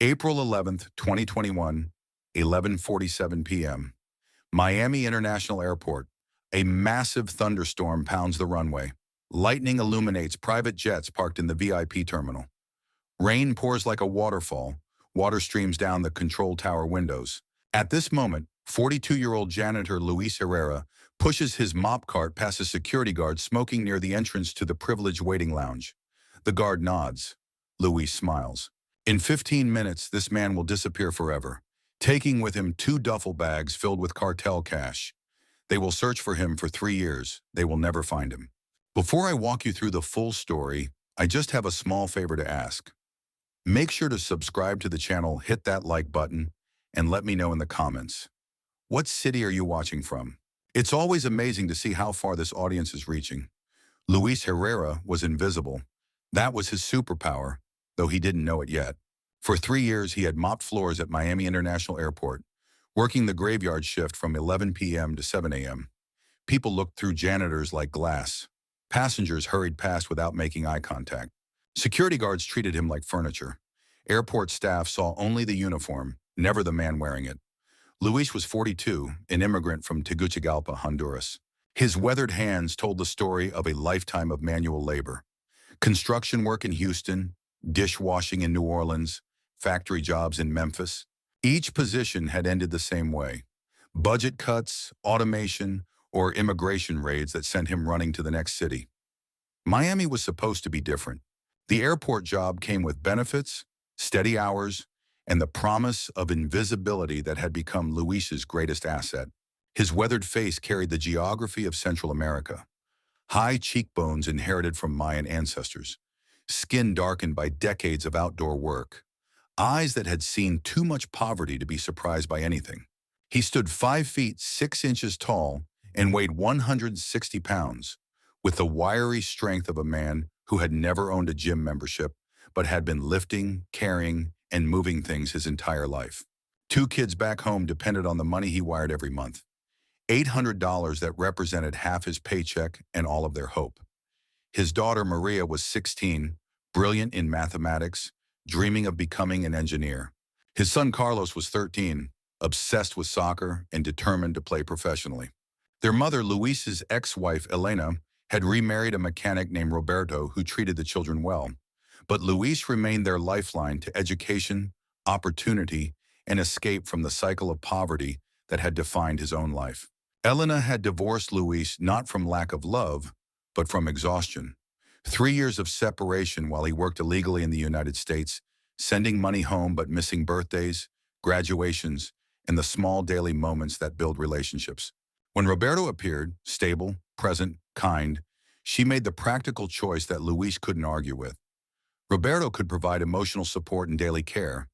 April 11th, 2021, 11:47 p.m. Miami International Airport. A massive thunderstorm pounds the runway. Lightning illuminates private jets parked in the VIP terminal. Rain pours like a waterfall. Water streams down the control tower windows. At this moment, 42-year-old janitor Luis Herrera pushes his mop cart past a security guard smoking near the entrance to the privileged waiting lounge. The guard nods. Luis smiles. In 15 minutes, this man will disappear forever, taking with him 2 duffel bags filled with cartel cash. They will search for him for 3 years. They will never find him. Before I walk you through the full story, I just have a small favor to ask. Make sure to subscribe to the channel, hit that like button, and let me know in the comments. What city are you watching from? It's always amazing to see how far this audience is reaching. Luis Herrera was invisible. That was his superpower, though he didn't know it yet. For 3 years, he had mopped floors at Miami International Airport, working the graveyard shift from 11 p.m. to 7 a.m. People looked through janitors like glass. Passengers hurried past without making eye contact. Security guards treated him like furniture. Airport staff saw only the uniform, never the man wearing it. Luis was 42, an immigrant from Tegucigalpa, Honduras. His weathered hands told the story of a lifetime of manual labor. Construction work in Houston, dishwashing in New Orleans, factory jobs in Memphis. Each position had ended the same way. Budget cuts, automation, or immigration raids that sent him running to the next city. Miami was supposed to be different. The airport job came with benefits, steady hours, and the promise of invisibility that had become Luis's greatest asset. His weathered face carried the geography of Central America. High cheekbones inherited from Mayan ancestors. Skin darkened by decades of outdoor work. Eyes that had seen too much poverty to be surprised by anything. He stood 5 feet 6 inches tall and weighed 160 pounds, with the wiry strength of a man who had never owned a gym membership, but had been lifting, carrying, and moving things his entire life. 2 kids back home depended on the money he wired every month. $800 that represented half his paycheck and all of their hope. His daughter Maria was 16, brilliant in mathematics, dreaming of becoming an engineer. His son Carlos was 13, obsessed with soccer and determined to play professionally. Their mother, Luis's ex-wife Elena, had remarried a mechanic named Roberto who treated the children well. But Luis remained their lifeline to education, opportunity, and escape from the cycle of poverty that had defined his own life. Elena had divorced Luis not from lack of love, but from exhaustion. 3 years of separation while he worked illegally in the United States, sending money home but missing birthdays, graduations, and the small daily moments that build relationships. When Roberto appeared, stable, present, kind, she made the practical choice that Luis couldn't argue with. Roberto could provide emotional support and daily care,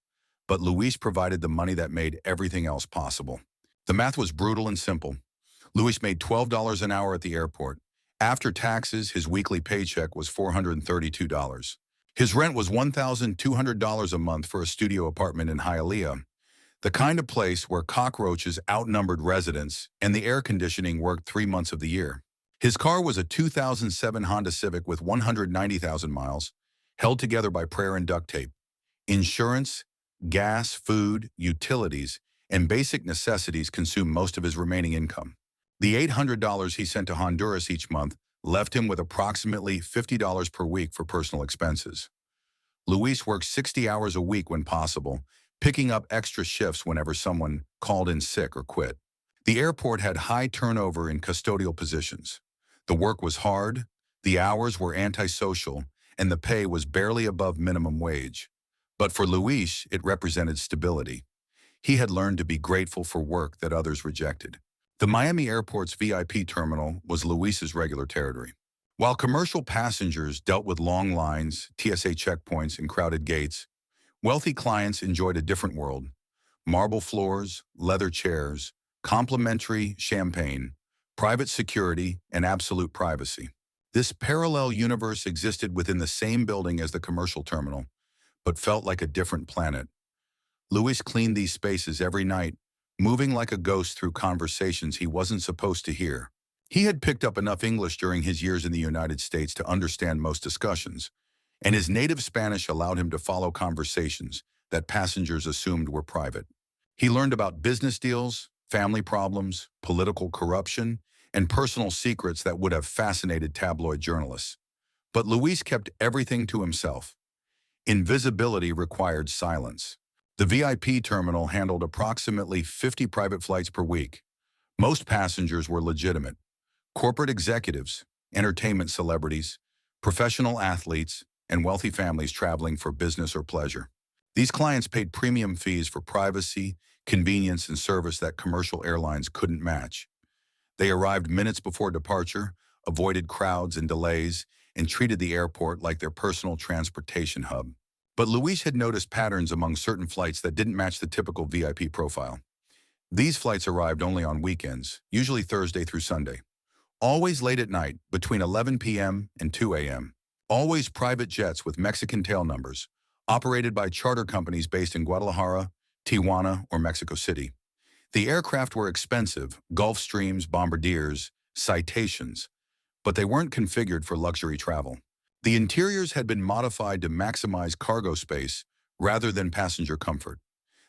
but Luis provided the money that made everything else possible. The math was brutal and simple. Luis made $12 an hour at the airport. After taxes, his weekly paycheck was $432. His rent was $1,200 a month for a studio apartment in Hialeah, the kind of place where cockroaches outnumbered residents and the air conditioning worked 3 months of the year. His car was a 2007 Honda Civic with 190,000 miles, held together by prayer and duct tape. Insurance, gas, food, utilities, and basic necessities consumed most of his remaining income. The $800 he sent to Honduras each month left him with approximately $50 per week for personal expenses. Luis worked 60 hours a week when possible, picking up extra shifts whenever someone called in sick or quit. The airport had high turnover in custodial positions. The work was hard, the hours were antisocial, and the pay was barely above minimum wage. But for Luis, it represented stability. He had learned to be grateful for work that others rejected. The Miami airport's VIP terminal was Luis's regular territory. While commercial passengers dealt with long lines, TSA checkpoints, and crowded gates, wealthy clients enjoyed a different world. Marble floors, leather chairs, complimentary champagne, private security, and absolute privacy. This parallel universe existed within the same building as the commercial terminal, but felt like a different planet. Luis cleaned these spaces every night, moving like a ghost through conversations he wasn't supposed to hear. He had picked up enough English during his years in the United States to understand most discussions, and his native Spanish allowed him to follow conversations that passengers assumed were private. He learned about business deals, family problems, political corruption, and personal secrets that would have fascinated tabloid journalists. But Luis kept everything to himself. Invisibility required silence. The VIP terminal handled approximately 50 private flights per week. Most passengers were legitimate: corporate executives, entertainment celebrities, professional athletes, and wealthy families traveling for business or pleasure. These clients paid premium fees for privacy, convenience, and service that commercial airlines couldn't match. They arrived minutes before departure, avoided crowds and delays, and treated the airport like their personal transportation hub. But Luis had noticed patterns among certain flights that didn't match the typical VIP profile. These flights arrived only on weekends, usually Thursday through Sunday. Always late at night, between 11 p.m. and 2 a.m. Always private jets with Mexican tail numbers, operated by charter companies based in Guadalajara, Tijuana, or Mexico City. The aircraft were expensive: Gulfstreams, Bombardiers, Citations, but they weren't configured for luxury travel. The interiors had been modified to maximize cargo space rather than passenger comfort.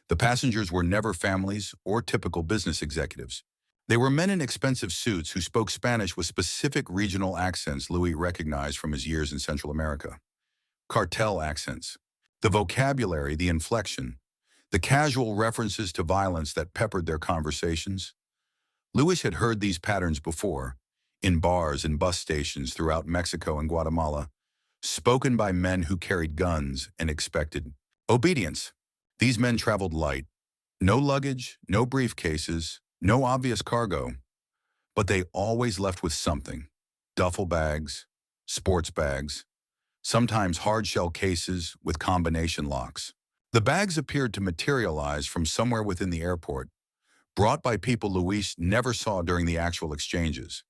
The passengers were never families or typical business executives. They were men in expensive suits who spoke Spanish with specific regional accents Luis recognized from his years in Central America. Cartel accents. The vocabulary, the inflection, the casual references to violence that peppered their conversations. Luis had heard these patterns before, in bars and bus stations throughout Mexico and Guatemala, spoken by men who carried guns and expected obedience. These men traveled light. No luggage, no briefcases, no obvious cargo. But they always left with something: duffel bags, sports bags, sometimes hard-shell cases with combination locks. The bags appeared to materialize from somewhere within the airport, brought by people Luis never saw during the actual exchanges.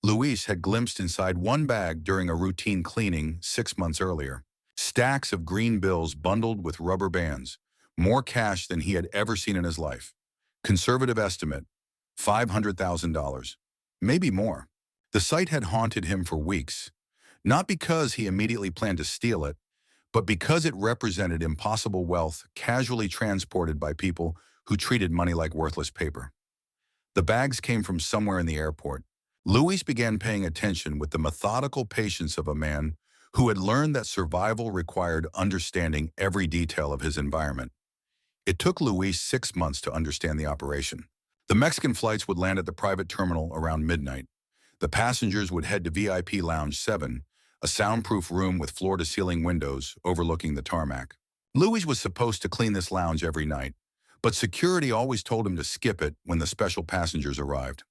Luis had glimpsed inside one bag during a routine cleaning 6 months earlier. Stacks of green bills bundled with rubber bands, more cash than he had ever seen in his life. Conservative estimate, $500,000, maybe more. The sight had haunted him for weeks, not because he immediately planned to steal it, but because it represented impossible wealth casually transported by people who treated money like worthless paper. The bags came from somewhere in the airport. Luis began paying attention with the methodical patience of a man who had learned that survival required understanding every detail of his environment. It took Luis 6 months to understand the operation. The Mexican flights would land at the private terminal around midnight. The passengers would head to VIP Lounge 7, a soundproof room with floor-to-ceiling windows overlooking the tarmac. Luis was supposed to clean this lounge every night, but security always told him to skip it when the special passengers arrived.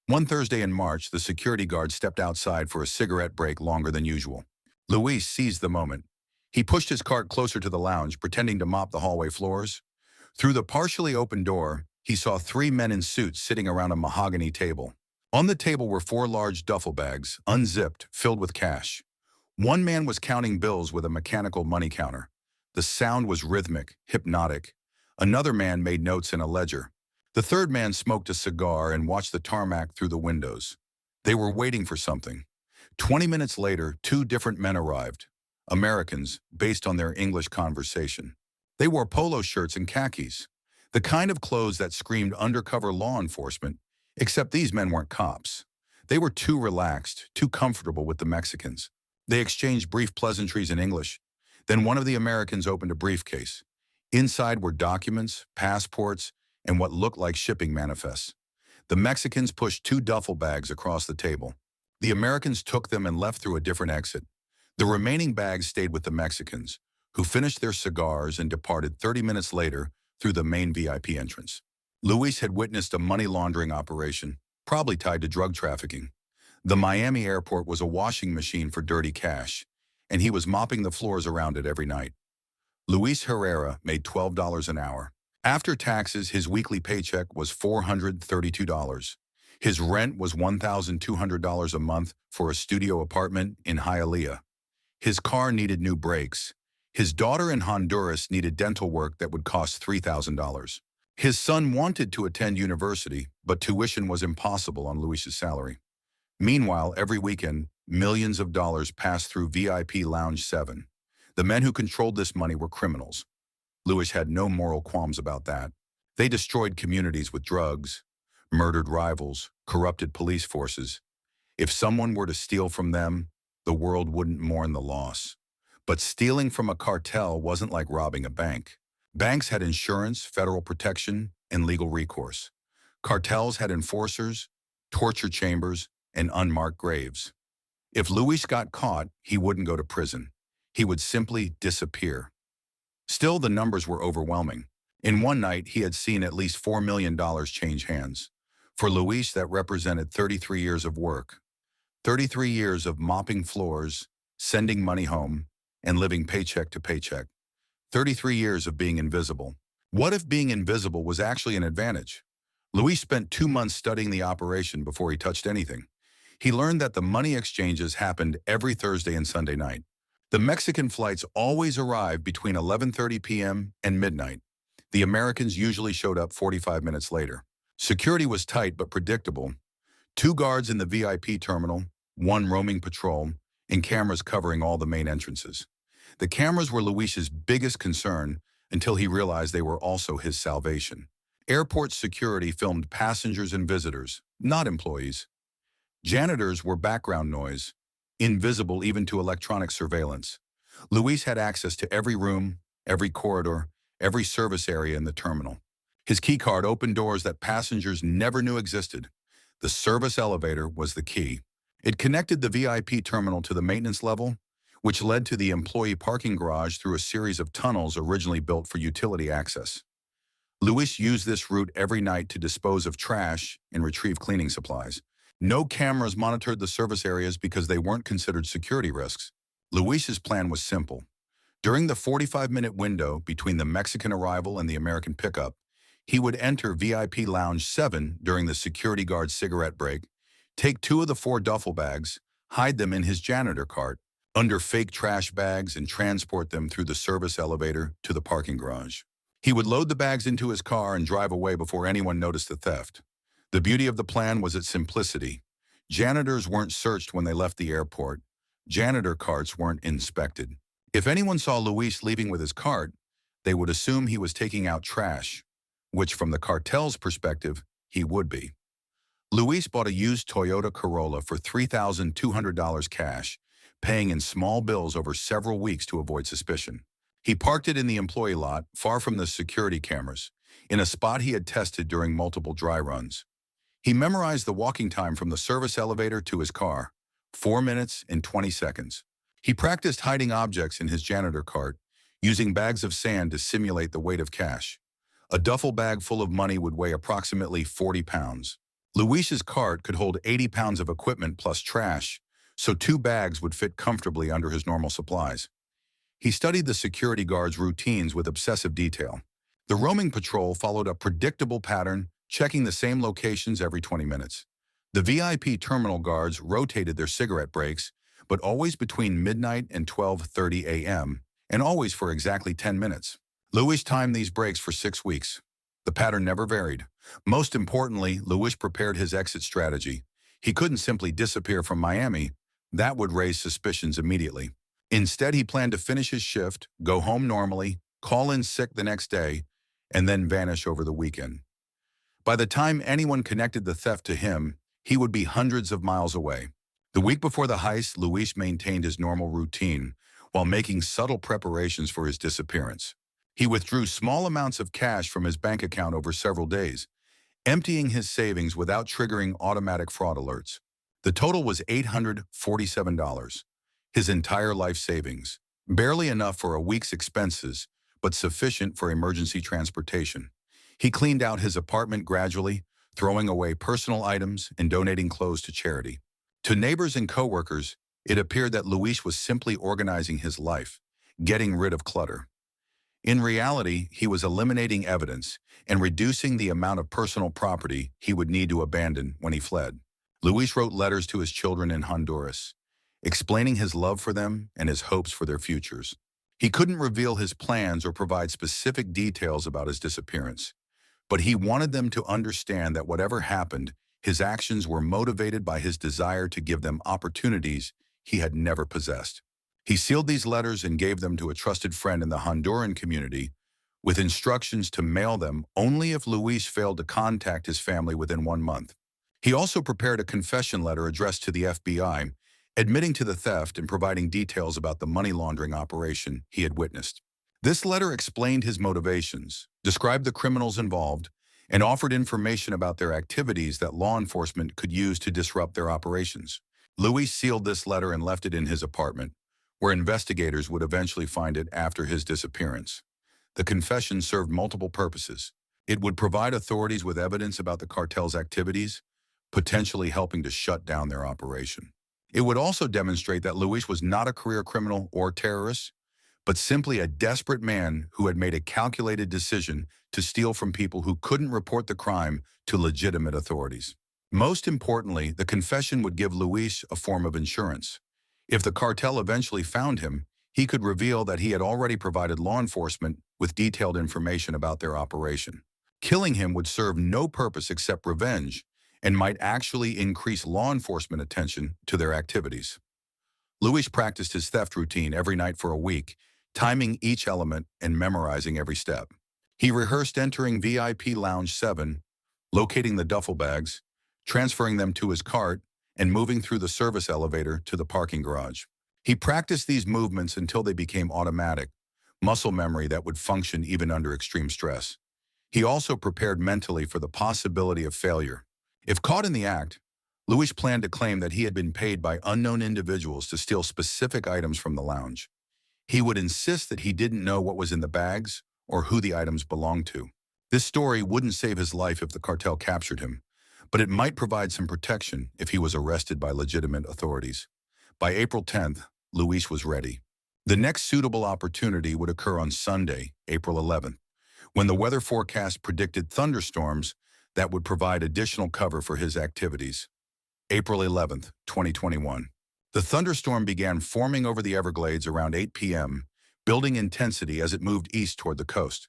One Thursday in March, the security guard stepped outside for a cigarette break longer than usual. Luis seized the moment. He pushed his cart closer to the lounge, pretending to mop the hallway floors. Through the partially open door, he saw 3 men in suits sitting around a mahogany table. On the table were 4 large duffel bags, unzipped, filled with cash. One man was counting bills with a mechanical money counter. The sound was rhythmic, hypnotic. Another man made notes in a ledger. The third man smoked a cigar and watched the tarmac through the windows. They were waiting for something. 20 minutes later, 2 different men arrived. Americans, based on their English conversation. They wore polo shirts and khakis, the kind of clothes that screamed undercover law enforcement, except these men weren't cops. They were too relaxed, too comfortable with the Mexicans. They exchanged brief pleasantries in English. Then one of the Americans opened a briefcase. Inside were documents, passports, and what looked like shipping manifests. The Mexicans pushed 2 duffel bags across the table. The Americans took them and left through a different exit. The remaining bags stayed with the Mexicans, who finished their cigars and departed 30 minutes later through the main VIP entrance. Luis had witnessed a money laundering operation, probably tied to drug trafficking. The Miami airport was a washing machine for dirty cash, and he was mopping the floors around it every night. Luis Herrera made $12 an hour. After taxes, his weekly paycheck was $432. His rent was $1,200 a month for a studio apartment in Hialeah. His car needed new brakes. His daughter in Honduras needed dental work that would cost $3,000. His son wanted to attend university, but tuition was impossible on Luis's salary. Meanwhile, every weekend, millions of dollars passed through VIP Lounge 7. The men who controlled this money were criminals. Luis had no moral qualms about that. They destroyed communities with drugs, murdered rivals, corrupted police forces. If someone were to steal from them, the world wouldn't mourn the loss. But stealing from a cartel wasn't like robbing a bank. Banks had insurance, federal protection, and legal recourse. Cartels had enforcers, torture chambers, and unmarked graves. If Luis got caught, he wouldn't go to prison. He would simply disappear. Still, the numbers were overwhelming. In one night, he had seen at least $4 million change hands. For Luis, that represented 33 years of work. 33 years of mopping floors, sending money home, and living paycheck to paycheck. 33 years of being invisible. What if being invisible was actually an advantage? Luis spent 2 months studying the operation before he touched anything. He learned that the money exchanges happened every Thursday and Sunday night. The Mexican flights always arrived between 11:30 p.m. and midnight. The Americans usually showed up 45 minutes later. Security was tight but predictable. 2 guards in the VIP terminal, 1 roaming patrol, and cameras covering all the main entrances. The cameras were Luis's biggest concern until he realized they were also his salvation. Airport security filmed passengers and visitors, not employees. Janitors were background noise, invisible even to electronic surveillance. Luis had access to every room, every corridor, every service area in the terminal. His keycard opened doors that passengers never knew existed. The service elevator was the key. It connected the VIP terminal to the maintenance level, which led to the employee parking garage through a series of tunnels originally built for utility access. Luis used this route every night to dispose of trash and retrieve cleaning supplies. No cameras monitored the service areas because they weren't considered security risks. Luis's plan was simple. During the 45-minute window between the Mexican arrival and the American pickup, he would enter VIP Lounge 7 during the security guard's cigarette break, take 2 of the 4 duffel bags, hide them in his janitor cart, under fake trash bags, and transport them through the service elevator to the parking garage. He would load the bags into his car and drive away before anyone noticed the theft. The beauty of the plan was its simplicity. Janitors weren't searched when they left the airport. Janitor carts weren't inspected. If anyone saw Luis leaving with his cart, they would assume he was taking out trash, which from the cartel's perspective, he would be. Luis bought a used Toyota Corolla for $3,200 cash, paying in small bills over several weeks to avoid suspicion. He parked it in the employee lot, far from the security cameras, in a spot he had tested during multiple dry runs. He memorized the walking time from the service elevator to his car, 4 minutes and 20 seconds. He practiced hiding objects in his janitor cart, using bags of sand to simulate the weight of cash. A duffel bag full of money would weigh approximately 40 pounds. Luis's cart could hold 80 pounds of equipment plus trash, so 2 bags would fit comfortably under his normal supplies. He studied the security guards' routines with obsessive detail. The roaming patrol followed a predictable pattern, checking the same locations every 20 minutes. The VIP terminal guards rotated their cigarette breaks, but always between midnight and 12:30 a.m., and always for exactly 10 minutes. Luis timed these breaks for 6 weeks. The pattern never varied. Most importantly, Luis prepared his exit strategy. He couldn't simply disappear from Miami. That would raise suspicions immediately. Instead, he planned to finish his shift, go home normally, call in sick the next day, and then vanish over the weekend. By the time anyone connected the theft to him, he would be hundreds of miles away. The week before the heist, Luis maintained his normal routine while making subtle preparations for his disappearance. He withdrew small amounts of cash from his bank account over several days, emptying his savings without triggering automatic fraud alerts. The total was $847, his entire life savings, barely enough for a week's expenses, but sufficient for emergency transportation. He cleaned out his apartment gradually, throwing away personal items and donating clothes to charity. To neighbors and coworkers, it appeared that Luis was simply organizing his life, getting rid of clutter. In reality, he was eliminating evidence and reducing the amount of personal property he would need to abandon when he fled. Luis wrote letters to his children in Honduras, explaining his love for them and his hopes for their futures. He couldn't reveal his plans or provide specific details about his disappearance, but he wanted them to understand that whatever happened, his actions were motivated by his desire to give them opportunities he had never possessed. He sealed these letters and gave them to a trusted friend in the Honduran community, with instructions to mail them only if Luis failed to contact his family within 1 month. He also prepared a confession letter addressed to the FBI, admitting to the theft and providing details about the money laundering operation he had witnessed. This letter explained his motivations, described the criminals involved, and offered information about their activities that law enforcement could use to disrupt their operations. Luis sealed this letter and left it in his apartment, where investigators would eventually find it after his disappearance. The confession served multiple purposes. It would provide authorities with evidence about the cartel's activities, potentially helping to shut down their operation. It would also demonstrate that Luis was not a career criminal or terrorist, but simply a desperate man who had made a calculated decision to steal from people who couldn't report the crime to legitimate authorities. Most importantly, the confession would give Luis a form of insurance. If the cartel eventually found him, he could reveal that he had already provided law enforcement with detailed information about their operation. Killing him would serve no purpose except revenge and might actually increase law enforcement attention to their activities. Luis practiced his theft routine every night for a week, timing each element and memorizing every step. He rehearsed entering VIP Lounge 7, locating the duffel bags, transferring them to his cart, and moving through the service elevator to the parking garage. He practiced these movements until they became automatic, muscle memory that would function even under extreme stress. He also prepared mentally for the possibility of failure. If caught in the act, Luis planned to claim that he had been paid by unknown individuals to steal specific items from the lounge. He would insist that he didn't know what was in the bags or who the items belonged to. This story wouldn't save his life if the cartel captured him, but it might provide some protection if he was arrested by legitimate authorities. By April 10th, Luis was ready. The next suitable opportunity would occur on Sunday, April 11th, when the weather forecast predicted thunderstorms that would provide additional cover for his activities. April 11th, 2021. The thunderstorm began forming over the Everglades around 8 p.m., building intensity as it moved east toward the coast.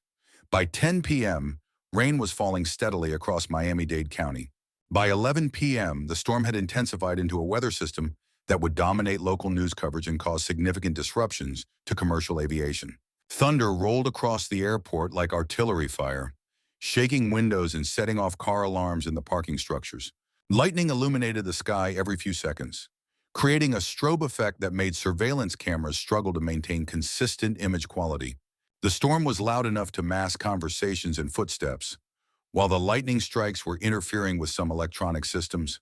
By 10 p.m., rain was falling steadily across Miami-Dade County. By 11 p.m., the storm had intensified into a weather system that would dominate local news coverage and cause significant disruptions to commercial aviation. Thunder rolled across the airport like artillery fire, shaking windows and setting off car alarms in the parking structures. Lightning illuminated the sky every few seconds, creating a strobe effect that made surveillance cameras struggle to maintain consistent image quality. The storm was loud enough to mask conversations and footsteps, while the lightning strikes were interfering with some electronic systems.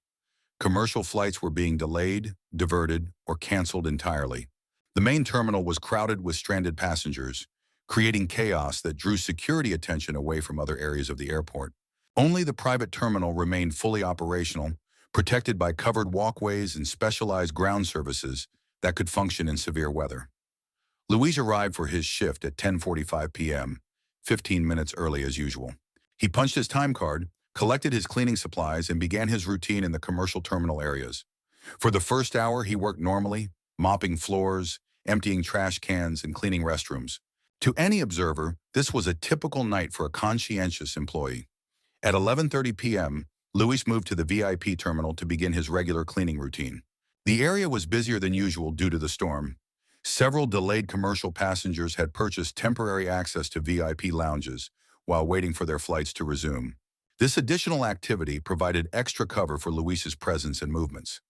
Commercial flights were being delayed, diverted, or canceled entirely. The main terminal was crowded with stranded passengers, creating chaos that drew security attention away from other areas of the airport. Only the private terminal remained fully operational, protected by covered walkways and specialized ground services that could function in severe weather. Luis arrived for his shift at 10:45 p.m., 15 minutes early as usual. He punched his time card, collected his cleaning supplies, and began his routine in the commercial terminal areas. For the first hour, he worked normally, mopping floors, emptying trash cans, and cleaning restrooms. To any observer, this was a typical night for a conscientious employee. At 11:30 p.m., Luis moved to the VIP terminal to begin his regular cleaning routine. The area was busier than usual due to the storm. Several delayed commercial passengers had purchased temporary access to VIP lounges while waiting for their flights to resume. This additional activity provided extra cover for Luis's presence and movements.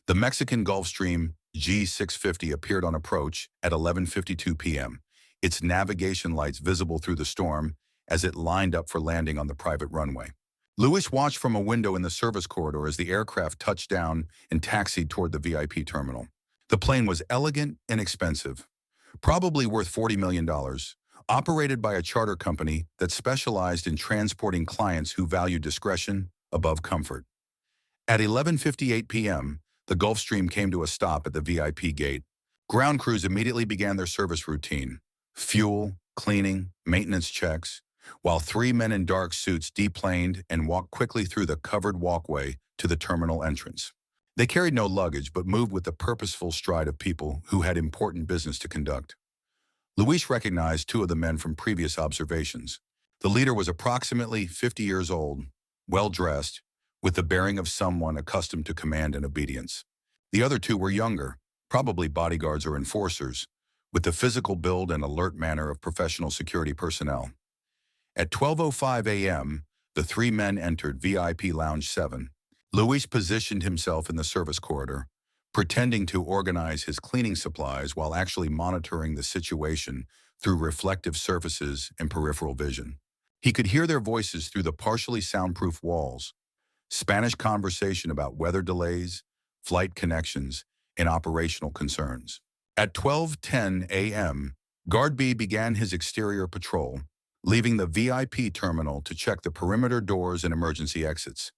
The Mexican Gulfstream G650 appeared on approach at 11:52 p.m., its navigation lights visible through the storm as it lined up for landing on the private runway. Luis watched from a window in the service corridor as the aircraft touched down and taxied toward the VIP terminal. The plane was elegant and expensive, probably worth $40 million, operated by a charter company that specialized in transporting clients who valued discretion above comfort. At 11:58 p.m., the Gulfstream came to a stop at the VIP gate. Ground crews immediately began their service routine: fuel, cleaning, maintenance checks, while 3 men in dark suits deplaned and walked quickly through the covered walkway to the terminal entrance. They carried no luggage but moved with the purposeful stride of people who had important business to conduct. Luis recognized 2 of the men from previous observations. The leader was approximately 50 years old, well-dressed, with the bearing of someone accustomed to command and obedience. The other 2 were younger, probably bodyguards or enforcers, with the physical build and alert manner of professional security personnel. At 12:05 a.m., the three men entered VIP Lounge 7. Luis positioned himself in the service corridor, pretending to organize his cleaning supplies while actually monitoring the situation through reflective surfaces and peripheral vision. He could hear their voices through the partially soundproof walls, Spanish conversation about weather delays, flight connections, and operational concerns. At 12:10 a.m., Guard B began his exterior patrol, leaving the VIP terminal to check the perimeter doors and emergency exits.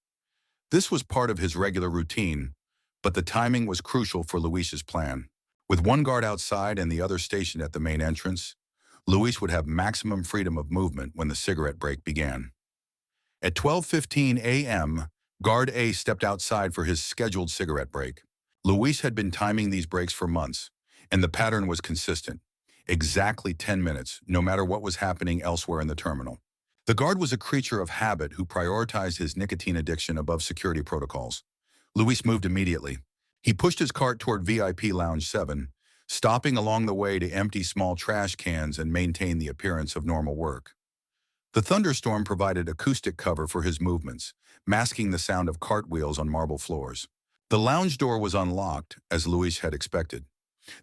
This was part of his regular routine, but the timing was crucial for Luis's plan. With one guard outside and the other stationed at the main entrance, Luis would have maximum freedom of movement when the cigarette break began. At 12:15 a.m., Guard A stepped outside for his scheduled cigarette break. Luis had been timing these breaks for months, and the pattern was consistent. Exactly 10 minutes, no matter what was happening elsewhere in the terminal. The guard was a creature of habit who prioritized his nicotine addiction above security protocols. Luis moved immediately. He pushed his cart toward VIP Lounge 7, stopping along the way to empty small trash cans and maintain the appearance of normal work. The thunderstorm provided acoustic cover for his movements, masking the sound of cartwheels on marble floors. The lounge door was unlocked, as Luis had expected.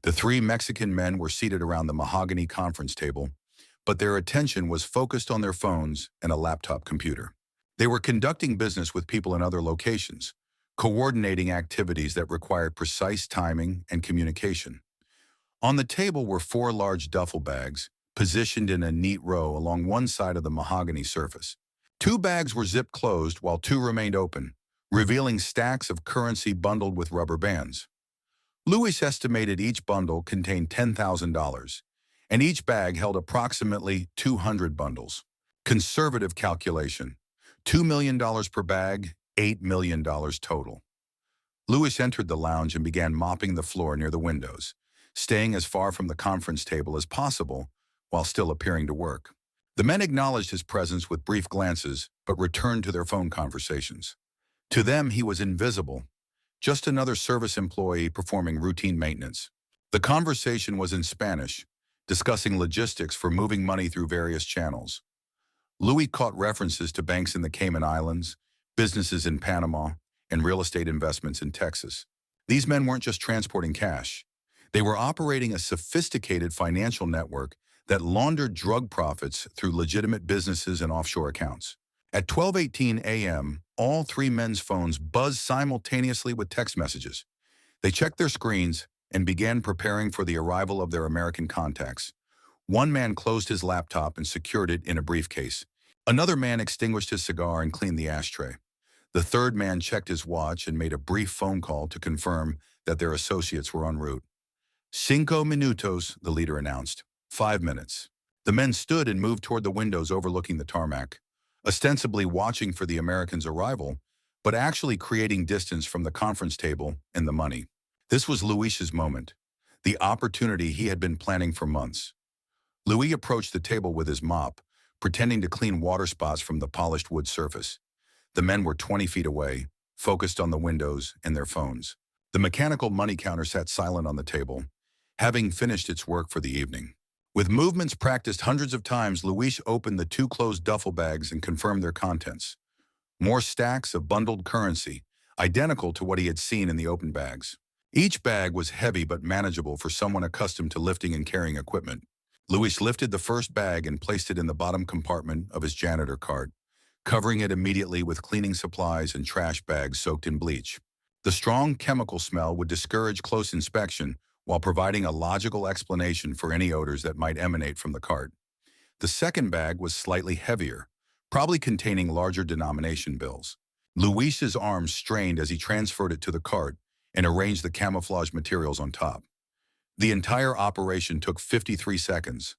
The three Mexican men were seated around the mahogany conference table, but their attention was focused on their phones and a laptop computer. They were conducting business with people in other locations, coordinating activities that required precise timing and communication. On the table were four large duffel bags, positioned in a neat row along one side of the mahogany surface. Two bags were zipped closed while two remained open, revealing stacks of currency bundled with rubber bands. Luis estimated each bundle contained $10,000, and each bag held approximately 200 bundles. Conservative calculation, $2 million per bag, $8 million total. Luis entered the lounge and began mopping the floor near the windows, staying as far from the conference table as possible while still appearing to work. The men acknowledged his presence with brief glances, but returned to their phone conversations. To them, he was invisible, just another service employee performing routine maintenance. The conversation was in Spanish, discussing logistics for moving money through various channels. Luis caught references to banks in the Cayman Islands, businesses in Panama, and real estate investments in Texas. These men weren't just transporting cash. They were operating a sophisticated financial network that laundered drug profits through legitimate businesses and offshore accounts. At 12:18 a.m., all three men's phones buzzed simultaneously with text messages. They checked their screens and began preparing for the arrival of their American contacts. One man closed his laptop and secured it in a briefcase. Another man extinguished his cigar and cleaned the ashtray. The third man checked his watch and made a brief phone call to confirm that their associates were en route. 5 minutos, the leader announced. 5 minutes. The men stood and moved toward the windows overlooking the tarmac, ostensibly watching for the Americans' arrival, but actually creating distance from the conference table and the money. This was Luis's moment, the opportunity he had been planning for months. Luis approached the table with his mop, pretending to clean water spots from the polished wood surface. The men were 20 feet away, focused on the windows and their phones. The mechanical money counter sat silent on the table, having finished its work for the evening. With movements practiced hundreds of times, Luis opened the two closed duffel bags and confirmed their contents. More stacks of bundled currency, identical to what he had seen in the open bags. Each bag was heavy but manageable for someone accustomed to lifting and carrying equipment. Luis lifted the first bag and placed it in the bottom compartment of his janitor cart, covering it immediately with cleaning supplies and trash bags soaked in bleach. The strong chemical smell would discourage close inspection while providing a logical explanation for any odors that might emanate from the cart. The second bag was slightly heavier, probably containing larger denomination bills. Luis's arms strained as he transferred it to the cart and arranged the camouflage materials on top. The entire operation took 53 seconds,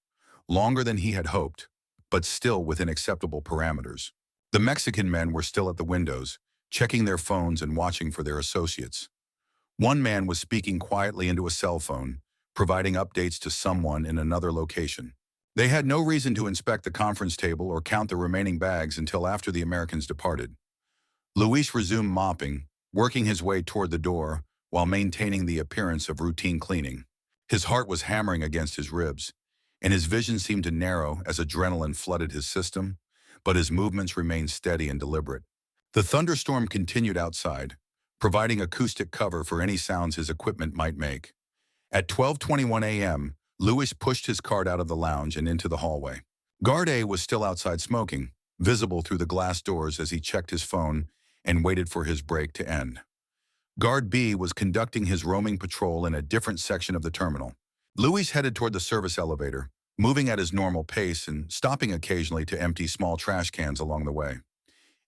longer than he had hoped, but still within acceptable parameters. The Mexican men were still at the windows, checking their phones and watching for their associates. One man was speaking quietly into a cell phone, providing updates to someone in another location. They had no reason to inspect the conference table or count the remaining bags until after the Americans departed. Luis resumed mopping, working his way toward the door while maintaining the appearance of routine cleaning. His heart was hammering against his ribs. and his vision seemed to narrow as adrenaline flooded his system, but his movements remained steady and deliberate. The thunderstorm continued outside, providing acoustic cover for any sounds his equipment might make. At 12:21 a.m., Luis pushed his cart out of the lounge and into the hallway. Guard A was still outside smoking, visible through the glass doors as he checked his phone and waited for his break to end. Guard B was conducting his roaming patrol in a different section of the terminal. Luis headed toward the service elevator, moving at his normal pace and stopping occasionally to empty small trash cans along the way.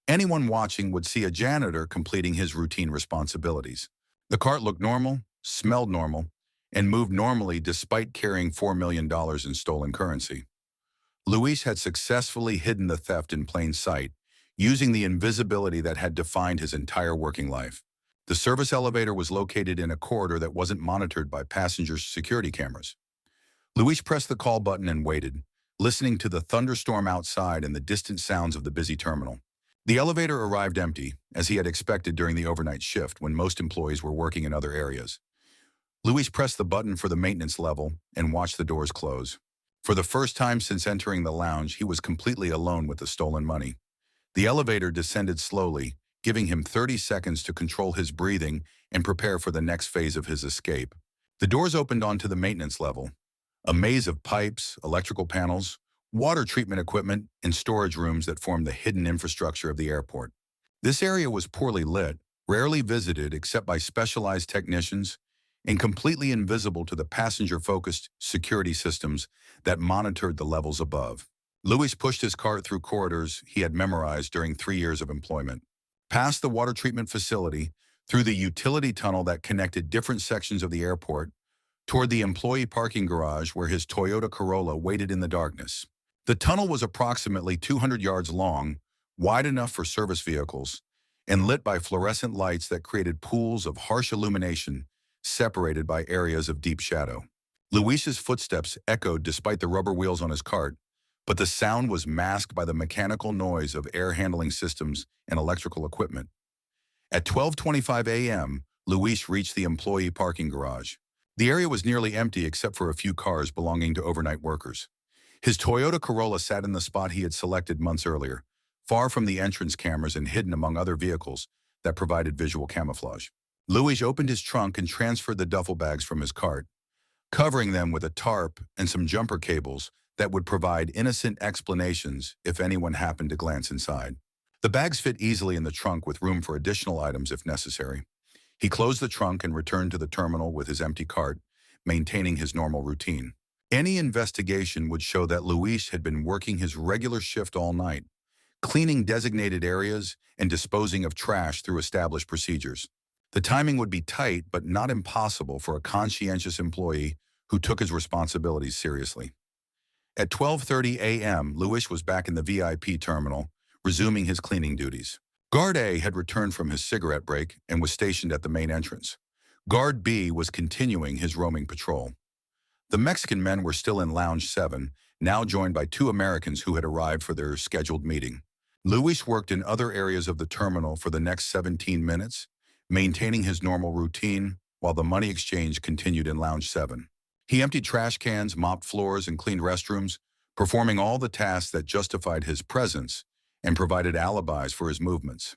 Anyone watching would see a janitor completing his routine responsibilities. The cart looked normal, smelled normal, and moved normally despite carrying $4 million in stolen currency. Luis had successfully hidden the theft in plain sight, using the invisibility that had defined his entire working life. The service elevator was located in a corridor that wasn't monitored by passengers' security cameras. Luis pressed the call button and waited, listening to the thunderstorm outside and the distant sounds of the busy terminal. The elevator arrived empty, as he had expected during the overnight shift when most employees were working in other areas. Luis pressed the button for the maintenance level and watched the doors close. For the first time since entering the lounge, he was completely alone with the stolen money. The elevator descended slowly, giving him 30 seconds to control his breathing and prepare for the next phase of his escape. The doors opened onto the maintenance level, a maze of pipes, electrical panels, water treatment equipment, and storage rooms that formed the hidden infrastructure of the airport. This area was poorly lit, rarely visited except by specialized technicians, and completely invisible to the passenger-focused security systems that monitored the levels above. Luis pushed his cart through corridors he had memorized during 3 years of employment, past the water treatment facility, through the utility tunnel that connected different sections of the airport, toward the employee parking garage where his Toyota Corolla waited in the darkness. The tunnel was approximately 200 yards long, wide enough for service vehicles, and lit by fluorescent lights that created pools of harsh illumination separated by areas of deep shadow. Luis's footsteps echoed despite the rubber wheels on his cart, but the sound was masked by the mechanical noise of air handling systems and electrical equipment. At 12:25 a.m., Luis reached the employee parking garage. The area was nearly empty except for a few cars belonging to overnight workers. His Toyota Corolla sat in the spot he had selected months earlier, far from the entrance cameras and hidden among other vehicles that provided visual camouflage. Luis opened his trunk and transferred the duffel bags from his cart, covering them with a tarp and some jumper cables that would provide innocent explanations if anyone happened to glance inside. The bags fit easily in the trunk with room for additional items if necessary. He closed the trunk and returned to the terminal with his empty cart, maintaining his normal routine. Any investigation would show that Luis had been working his regular shift all night, cleaning designated areas and disposing of trash through established procedures. The timing would be tight but not impossible for a conscientious employee who took his responsibilities seriously. At 12:30 a.m., Luis was back in the VIP terminal, resuming his cleaning duties. Guard A had returned from his cigarette break and was stationed at the main entrance. Guard B was continuing his roaming patrol. The Mexican men were still in Lounge 7, now joined by 2 Americans who had arrived for their scheduled meeting. Luis worked in other areas of the terminal for the next 17 minutes, maintaining his normal routine while the money exchange continued in Lounge 7. He emptied trash cans, mopped floors, and cleaned restrooms, performing all the tasks that justified his presence and provided alibis for his movements.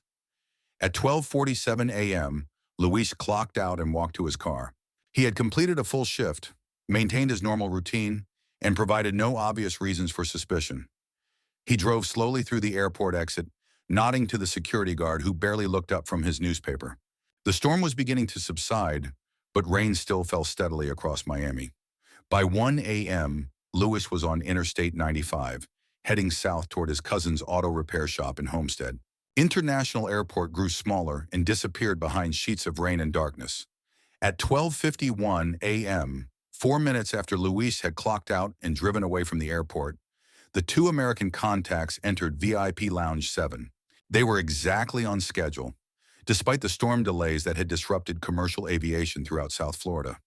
At 12:47 a.m., Luis clocked out and walked to his car. He had completed a full shift, maintained his normal routine, and provided no obvious reasons for suspicion. He drove slowly through the airport exit, nodding to the security guard who barely looked up from his newspaper. The storm was beginning to subside, but rain still fell steadily across Miami. By 1 a.m., Luis was on Interstate 95, heading south toward his cousin's auto repair shop in Homestead. International Airport grew smaller and disappeared behind sheets of rain and darkness. At 12:51 a.m., 4 minutes after Luis had clocked out and driven away from the airport, the 2 American contacts entered VIP Lounge 7. They were exactly on schedule, despite the storm delays that had disrupted commercial aviation throughout South Florida.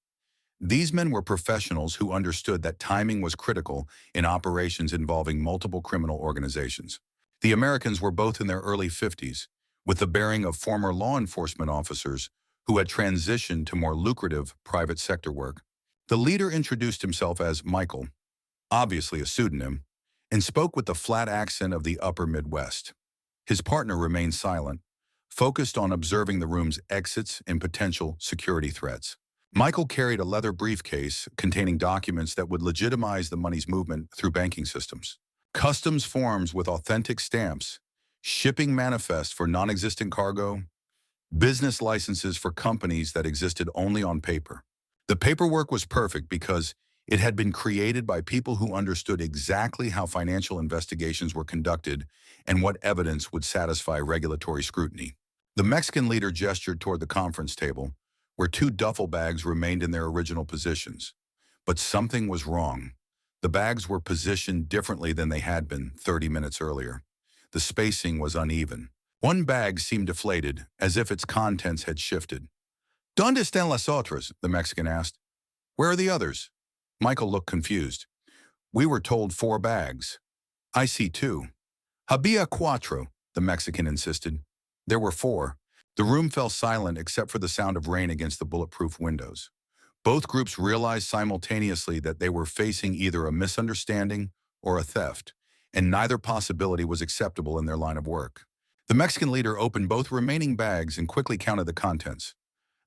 These men were professionals who understood that timing was critical in operations involving multiple criminal organizations. The Americans were both in their early 50s, with the bearing of former law enforcement officers who had transitioned to more lucrative private sector work. The leader introduced himself as Michael, obviously a pseudonym, and spoke with the flat accent of the upper Midwest. His partner remained silent, focused on observing the room's exits and potential security threats. Michael carried a leather briefcase containing documents that would legitimize the money's movement through banking systems. Customs forms with authentic stamps, shipping manifests for non-existent cargo, business licenses for companies that existed only on paper. The paperwork was perfect because it had been created by people who understood exactly how financial investigations were conducted and what evidence would satisfy regulatory scrutiny. The Mexican leader gestured toward the conference table, where two duffel bags remained in their original positions. But something was wrong. The bags were positioned differently than they had been 30 minutes earlier. The spacing was uneven. One bag seemed deflated, as if its contents had shifted. ¿Dónde están las otras? The Mexican asked. Where are the others? Michael looked confused. We were told 4 bags. I see 2. Había cuatro, the Mexican insisted. There were 4. The room fell silent except for the sound of rain against the bulletproof windows. Both groups realized simultaneously that they were facing either a misunderstanding or a theft, and neither possibility was acceptable in their line of work. The Mexican leader opened both remaining bags and quickly counted the contents.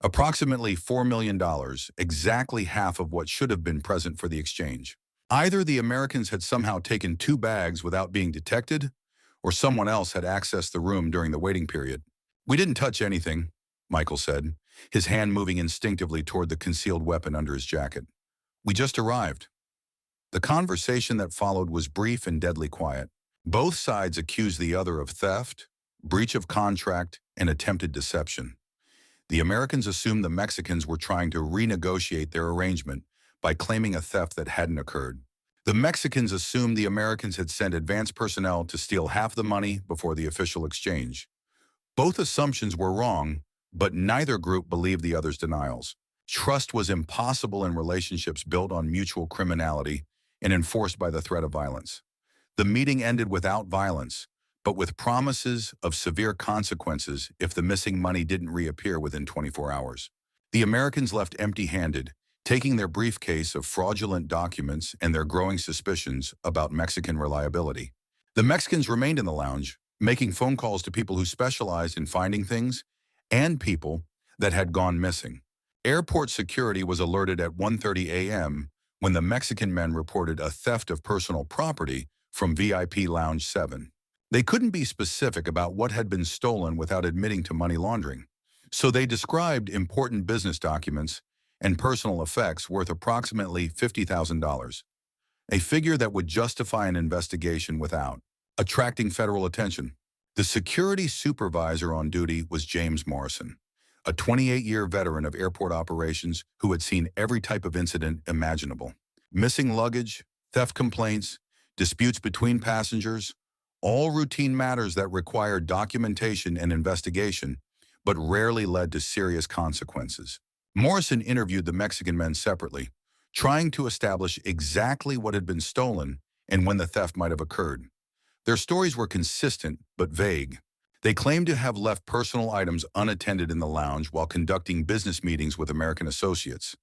Approximately $4 million, exactly half of what should have been present for the exchange. Either the Americans had somehow taken 2 bags without being detected, or someone else had accessed the room during the waiting period. We didn't touch anything, Michael said, his hand moving instinctively toward the concealed weapon under his jacket. We just arrived. The conversation that followed was brief and deadly quiet. Both sides accused the other of theft, breach of contract, and attempted deception. The Americans assumed the Mexicans were trying to renegotiate their arrangement by claiming a theft that hadn't occurred. The Mexicans assumed the Americans had sent advance personnel to steal half the money before the official exchange. Both assumptions were wrong, but neither group believed the other's denials. Trust was impossible in relationships built on mutual criminality and enforced by the threat of violence. The meeting ended without violence, but with promises of severe consequences if the missing money didn't reappear within 24 hours. The Americans left empty-handed, taking their briefcase of fraudulent documents and their growing suspicions about Mexican reliability. The Mexicans remained in the lounge, making phone calls to people who specialized in finding things and people that had gone missing. Airport security was alerted at 1:30 a.m. when the Mexican men reported a theft of personal property from VIP Lounge 7. They couldn't be specific about what had been stolen without admitting to money laundering, so they described important business documents and personal effects worth approximately $50,000, a figure that would justify an investigation without attracting federal attention. The security supervisor on duty was James Morrison, a 28-year veteran of airport operations who had seen every type of incident imaginable. Missing luggage, theft complaints, disputes between passengers, all routine matters that required documentation and investigation, but rarely led to serious consequences. Morrison interviewed the Mexican men separately, trying to establish exactly what had been stolen and when the theft might have occurred. Their stories were consistent but vague. They claimed to have left personal items unattended in the lounge while conducting business meetings with American associates.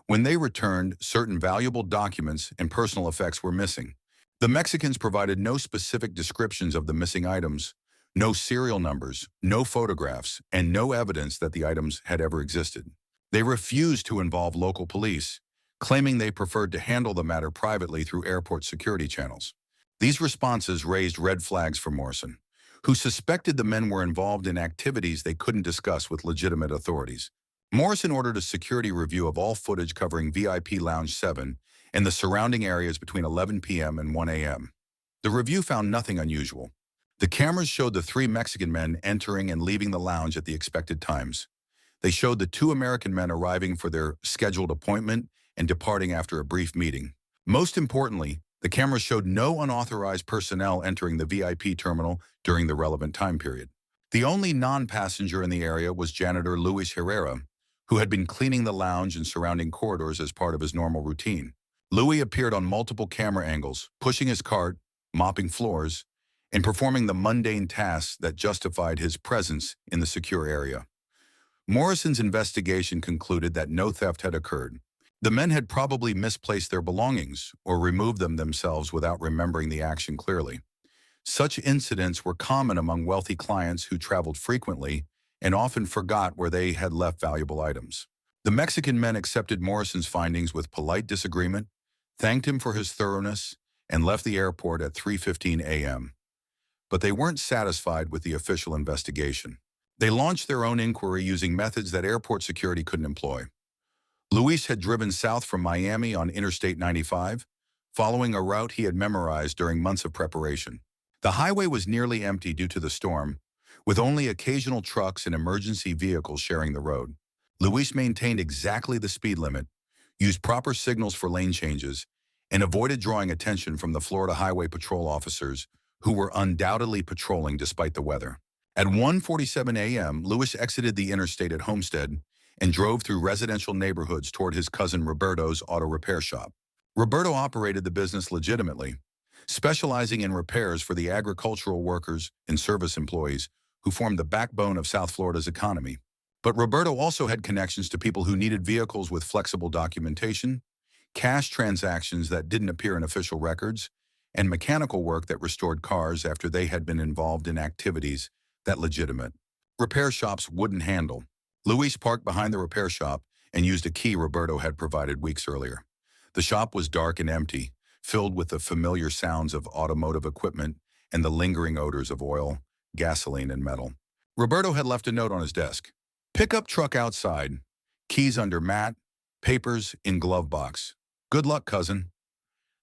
When they returned, certain valuable documents and personal effects were missing. The Mexicans provided no specific descriptions of the missing items, no serial numbers, no photographs, and no evidence that the items had ever existed. They refused to involve local police, claiming they preferred to handle the matter privately through airport security channels. These responses raised red flags for Morrison, who suspected the men were involved in activities they couldn't discuss with legitimate authorities. Morrison ordered a security review of all footage covering VIP Lounge 7 and the surrounding areas between 11 p.m. and 1 a.m. The review found nothing unusual. The cameras showed the 3 Mexican men entering and leaving the lounge at the expected times. They showed the 2 American men arriving for their scheduled appointment and departing after a brief meeting. Most importantly, the cameras showed no unauthorized personnel entering the VIP terminal during the relevant time period. The only non-passenger in the area was Janitor Luis Herrera, who had been cleaning the lounge and surrounding corridors as part of his normal routine. Louis appeared on multiple camera angles, pushing his cart, mopping floors, and performing the mundane tasks that justified his presence in the secure area. Morrison's investigation concluded that no theft had occurred. The men had probably misplaced their belongings or removed them themselves without remembering the action clearly. Such incidents were common among wealthy clients who traveled frequently and often forgot where they had left valuable items. The Mexican men accepted Morrison's findings with polite disagreement, thanked him for his thoroughness, and left the airport at 3:15 a.m. But they weren't satisfied with the official investigation. They launched their own inquiry using methods that airport security couldn't employ. Luis had driven south from Miami on Interstate 95, following a route he had memorized during months of preparation. The highway was nearly empty due to the storm, with only occasional trucks and emergency vehicles sharing the road. Luis maintained exactly the speed limit, used proper signals for lane changes, and avoided drawing attention from the Florida Highway Patrol officers who were undoubtedly patrolling despite the weather. At 1:47 a.m., Luis exited the interstate at Homestead and drove through residential neighborhoods toward his cousin Roberto's auto repair shop. Roberto operated the business legitimately, specializing in repairs for the agricultural workers and service employees who formed the backbone of South Florida's economy. But Roberto also had connections to people who needed vehicles with flexible documentation, cash transactions that didn't appear in official records, and mechanical work that restored cars after they had been involved in activities that legitimate repair shops wouldn't handle. Luis parked behind the repair shop and used a key Roberto had provided weeks earlier. The shop was dark and empty, filled with the familiar sounds of automotive equipment and the lingering odors of oil, gasoline, and metal. Roberto had left a note on his desk. Pickup truck outside, keys under mat, papers in glove box. Good luck, cousin.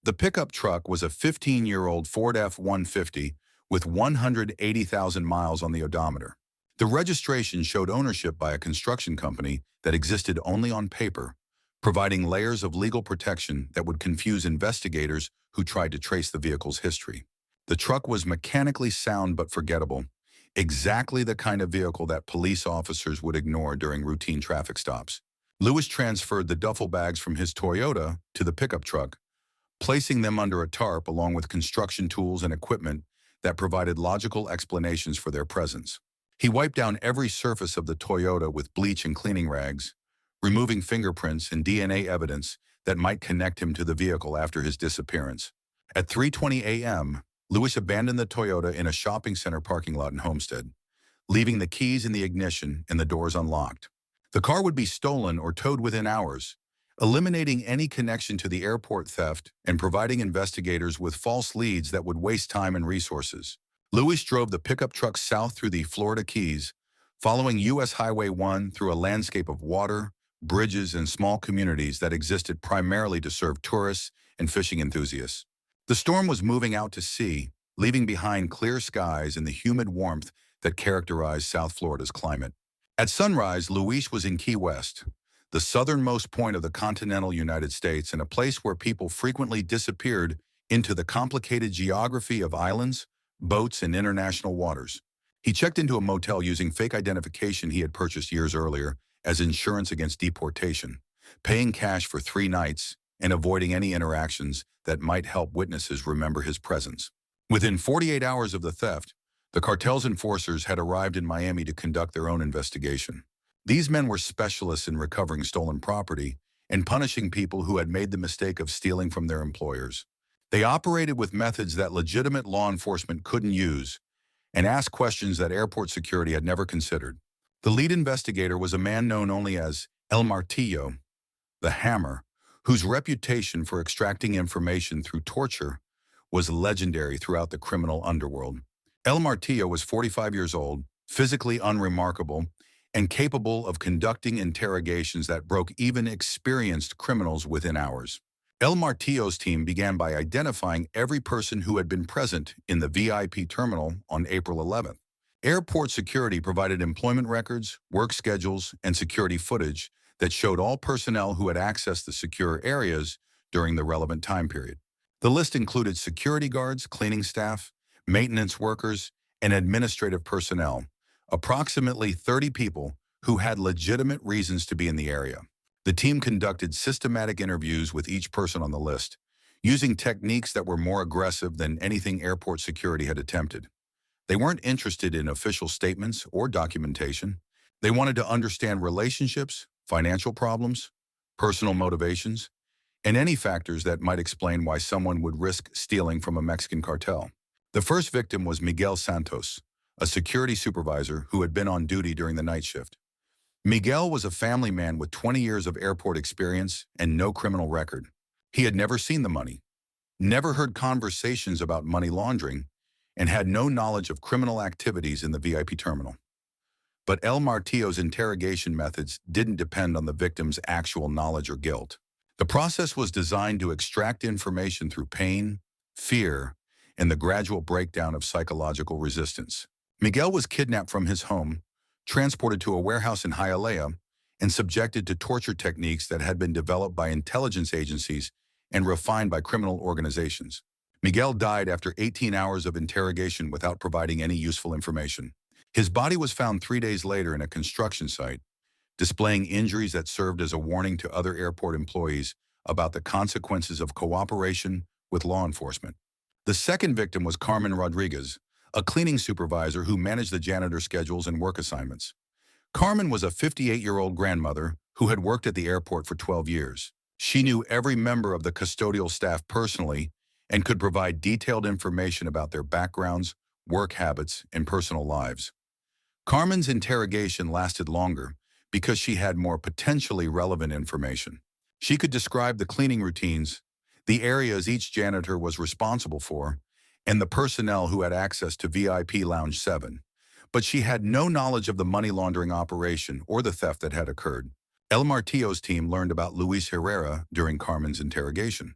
The pickup truck was a 15-year-old Ford F-150 with 180,000 miles on the odometer. The registration showed ownership by a construction company that existed only on paper, providing layers of legal protection that would confuse investigators who tried to trace the vehicle's history. The truck was mechanically sound but forgettable, exactly the kind of vehicle that police officers would ignore during routine traffic stops. Luis transferred the duffel bags from his Toyota to the pickup truck, placing them under a tarp along with construction tools and equipment that provided logical explanations for their presence. He wiped down every surface of the Toyota with bleach and cleaning rags, removing fingerprints and DNA evidence that might connect him to the vehicle after his disappearance. At 3:20 a.m., Luis abandoned the Toyota in a shopping center parking lot in Homestead, leaving the keys in the ignition and the doors unlocked. The car would be stolen or towed within hours, eliminating any connection to the airport theft and providing investigators with false leads that would waste time and resources. Luis drove the pickup truck south through the Florida Keys, following U.S. Highway 1 through a landscape of water, bridges, and small communities that existed primarily to serve tourists and fishing enthusiasts. The storm was moving out to sea, leaving behind clear skies and the humid warmth that characterized South Florida's climate. At sunrise, Luis was in Key West, the southernmost point of the continental United States and a place where people frequently disappeared into the complicated geography of islands, boats, and international waters. He checked into a motel using fake identification he had purchased years earlier as insurance against deportation, paying cash for 3 nights and avoiding any interactions that might help witnesses remember his presence. Within 48 hours of the theft, the cartel's enforcers had arrived in Miami to conduct their own investigation. These men were specialists in recovering stolen property and punishing people who had made the mistake of stealing from their employers. They operated with methods that legitimate law enforcement couldn't use and asked questions that airport security had never considered. The lead investigator was a man known only as El Martillo, the Hammer, whose reputation for extracting information through torture was legendary throughout the criminal underworld. El Martillo was 45 years old, physically unremarkable, and capable of conducting interrogations that broke even experienced criminals within hours. El Martillo's team began by identifying every person who had been present in the VIP terminal on April 11th. Airport security provided employment records, work schedules, and security footage that showed all personnel who had accessed the secure areas during the relevant time period. The list included security guards, cleaning staff, maintenance workers, and administrative personnel, approximately 30 people who had legitimate reasons to be in the area. The team conducted systematic interviews with each person on the list, using techniques that were more aggressive than anything airport security had attempted. They weren't interested in official statements or documentation. They wanted to understand relationships, financial problems, personal motivations, and any factors that might explain why someone would risk stealing from a Mexican cartel. The first victim was Miguel Santos, a security supervisor who had been on duty during the night shift. Miguel was a family man with 20 years of airport experience and no criminal record. He had never seen the money, never heard conversations about money laundering, and had no knowledge of criminal activities in the VIP terminal. But El Martillo's interrogation methods didn't depend on the victim's actual knowledge or guilt. The process was designed to extract information through pain, fear, and the gradual breakdown of psychological resistance. Miguel was kidnapped from his home, transported to a warehouse in Hialeah, and subjected to torture techniques that had been developed by intelligence agencies and refined by criminal organizations. Miguel died after 18 hours of interrogation without providing any useful information. His body was found 3 days later in a construction site, displaying injuries that served as a warning to other airport employees about the consequences of cooperation with law enforcement. The second victim was Carmen Rodriguez, a cleaning supervisor who managed the janitor schedules and work assignments. Carmen was a 58-year-old grandmother who had worked at the airport for 12 years. She knew every member of the custodial staff personally and could provide detailed information about their backgrounds, work habits, and personal lives. Carmen's interrogation lasted longer because she had more potentially relevant information. She could describe the cleaning routines, the areas each janitor was responsible for, and the personnel who had access to VIP Lounge 7. But she had no knowledge of the money laundering operation or the theft that had occurred. El Martillo's team learned about Luis Herrera during Carmen's interrogation.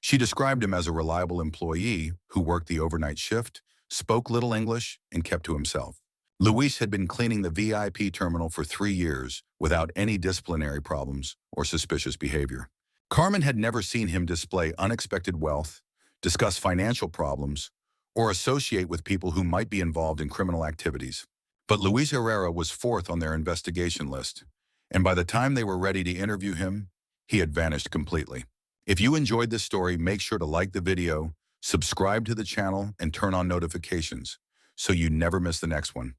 She described him as a reliable employee who worked the overnight shift, spoke little English, and kept to himself. Luis had been cleaning the VIP terminal for 3 years without any disciplinary problems or suspicious behavior. Carmen had never seen him display unexpected wealth, discuss financial problems, or associate with people who might be involved in criminal activities. But Luis Herrera was fourth on their investigation list, and by the time they were ready to interview him, he had vanished completely. If you enjoyed this story, make sure to like the video, subscribe to the channel, and turn on notifications so you never miss the next one.